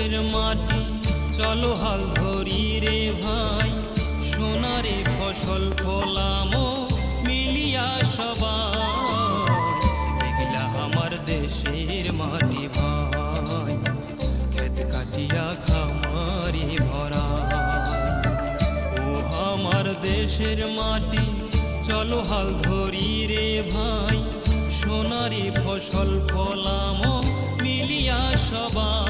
দেশের মাটি চলো হাল ধরি রে ভাই, সোনারে ফসল ফলামো মিলিয়া সবাই। এগুলা আমার দেশের মাটি ভাই, ক্ষেত কাটিয়া খামারি ভরা। ও আমার দেশের মাটি চলো হাল ধরি রে ভাই, সোনারে ফসল ফলামো মিলিয়া সবাই।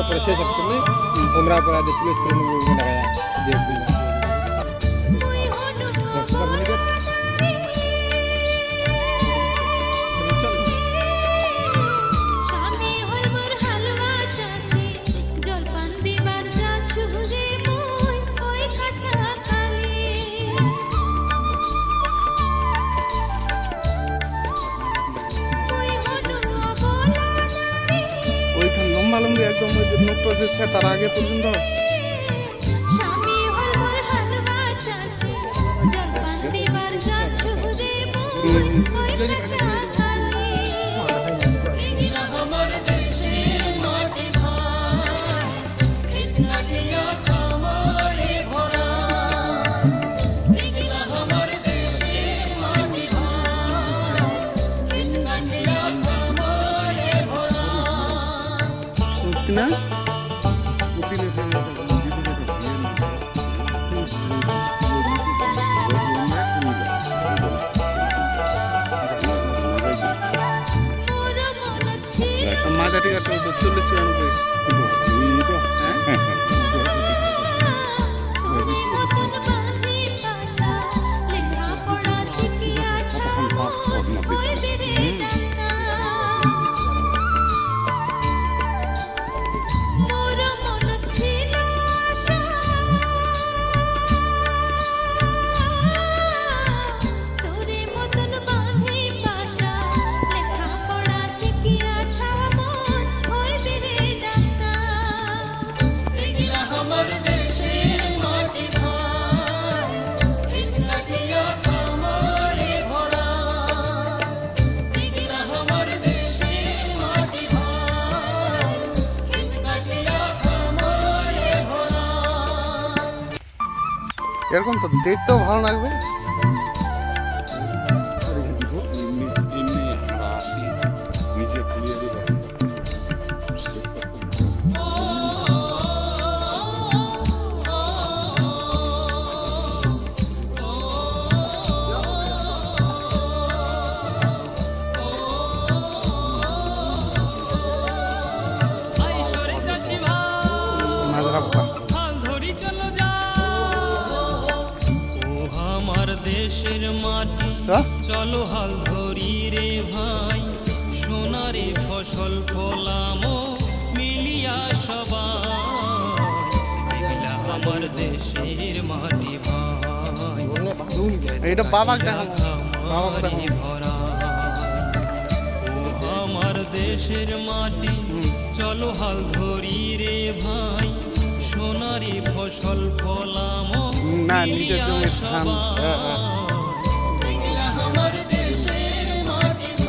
Proses sebetulnya umrah pada ditulis turun kayak dia punya. লম্বা একদম ওই যে নোট আছে তার আগে পর্যন্ত না মাঝারি কাটা 40-92 এরকম তো দেখতেও ভালো লাগবে। দেশের মাটি চলো হাল ধরি রে ভাই, সোনারে ফসল ফলামো মিলিয়া সবাই। এগুলা আমার দেশের মাটি ভাই, এটা বাবা ভরা। ও আমার দেশের মাটি চলো হাল ধরি রে ভাই, সোনারে ফসল ফলামো না নিজের জমি ধান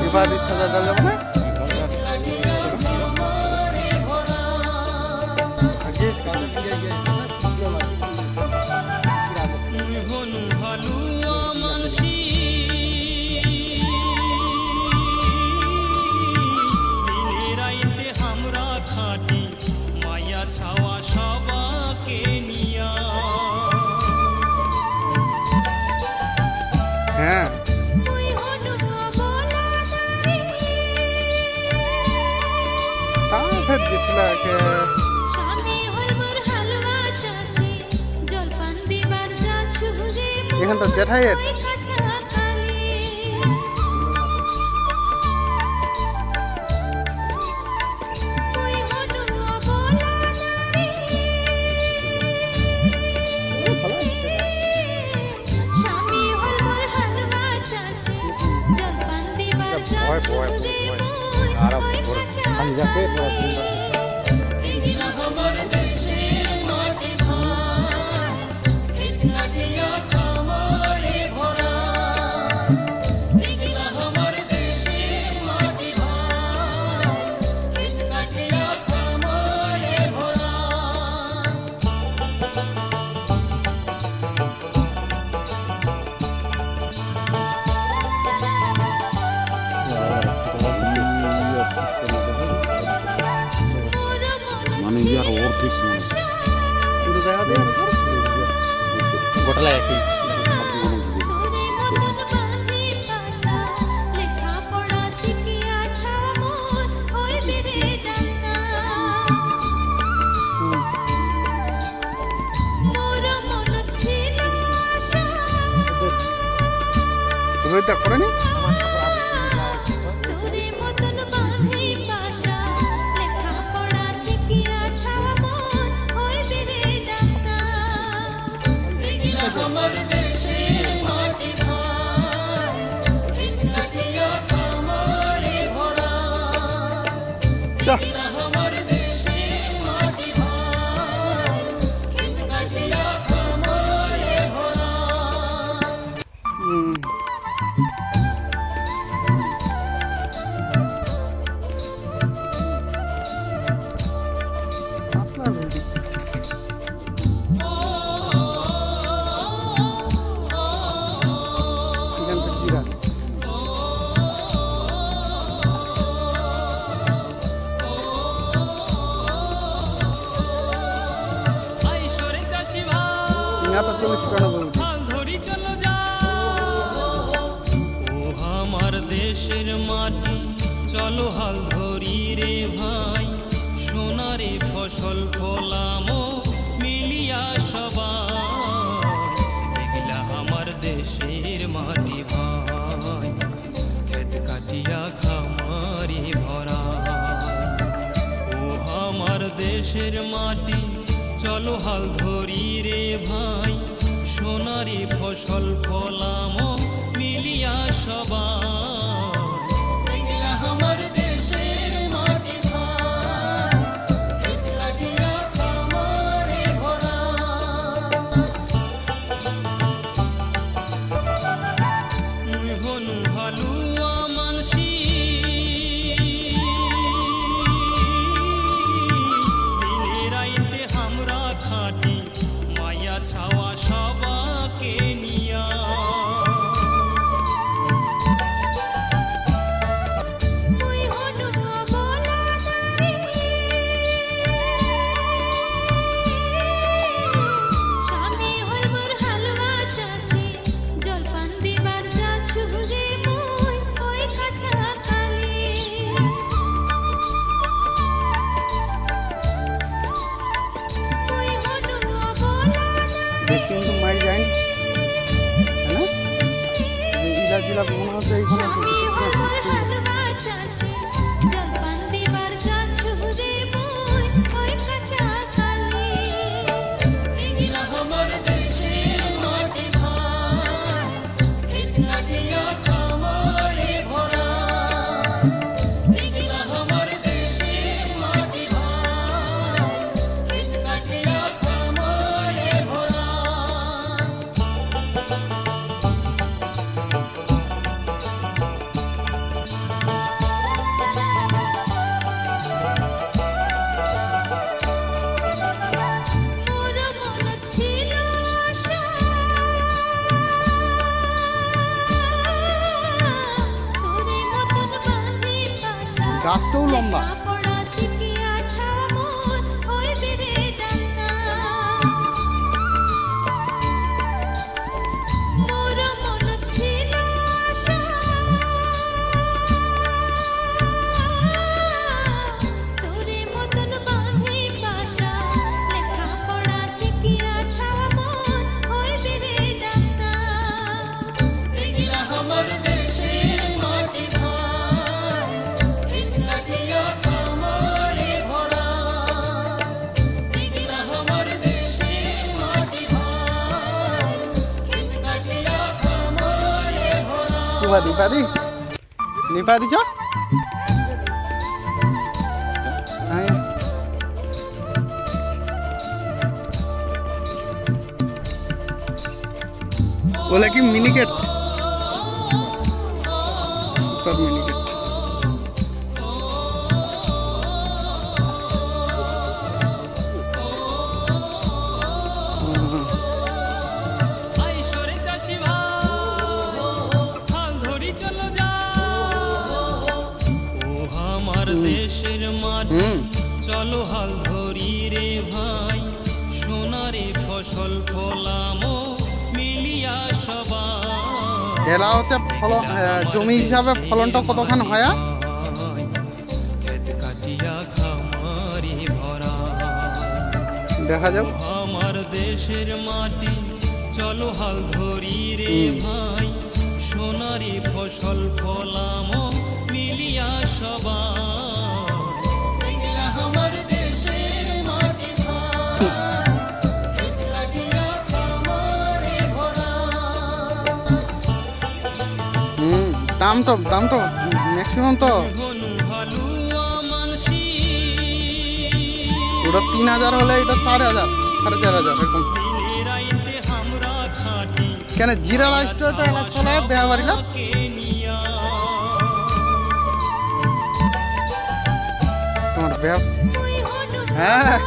বিবাদী সাজা দেওয়া যাবে না। মায়া ছাওয়া সবাকে নিয়া। হ্যাঁ फिर जितना के এখান তো জেঠাইয়ের ভালো রাখে পড়া মানে ইয়ার ওর ঠিক নয় পুরো জায়গা দিয়ে গোটা লাগে কি তুমি তো করেনি तो चलिए शुक्राना बोल धरी चलो जा ओ हमार देशेर माटी चलो हाल धरी रे भाई सोनारे फसल फलामो मिलिया सबाई एगला हमार देशेर माटी भाई खेत काटिया खामारी भरा ओ हमार देशेर माटी चलो हाल धरी रे भाई सोनारी फसल फलामो मिलिया सबाई हमार देशेर माटी भाई खेत काटिया खामारे भरा मुई हनु हालुआ मानसी दिने राइते हमरा खाटी माया छावा सबाके निया मुई हनु बोला दारी स्वामी हल मोर हालुआ चाषी जलपान दिबार जाछु रे मुई ओई काछा काली मुई हनु बोला বেশি কিন্তু মারি যায় না ইলা জিলা মনে হচ্ছে এইখানে जलपान दिबार जाछु रे मुई ओई काछा काली एगला हमर देशेर माटी भाई खेत काटिया खामारे भरा एगला हमर देशेर माटी भाई खेत काटिया खामारे भरा মোর মন ছিল আশা তোরে মতন বাঁধি পাশা গাছটাও লম্বা পড়া শিখিয়াছা মন ওই বিরে ডান্না মোর মন ছিল আশা তোরে মতন বাঁধি পাশা লেখা পড়া শিখিয়াছা মন ওই বিরে ডান্না এগলা আমার দেশের মাটি ভাই খেত কাটিয়া খামারে ভরা এগলা আমার দেশের মাটি ভাই খেত কাটিয়া খামারে ভরা নিপা দিছ ওলা কি মিনিকেট সুপার মিনিকেট দেশের মাটি চলো হাল ধরি রে ভাই সোনারে ফসল ফলামো মিলিয়া সবাই এলা হচ্ছে জমি হিসাবে ফলনটা কতখান হয় খেত কাটিয়া খামারে ভরা দেখা যাক আমার দেশের মাটি চলো হাল ধরি রে ভাই সোনারে ফসল ফলামো মিলিয়া সবাই আমার দেশের মাটি দাম তো ম্যাক্সিমাম তো ওটা 3000 হলে এটা 4000 4500 এরকম কেন জিরা রাইসটা তো এলা চলে বেহাবারিলা তোমার বেহা হ্যাঁ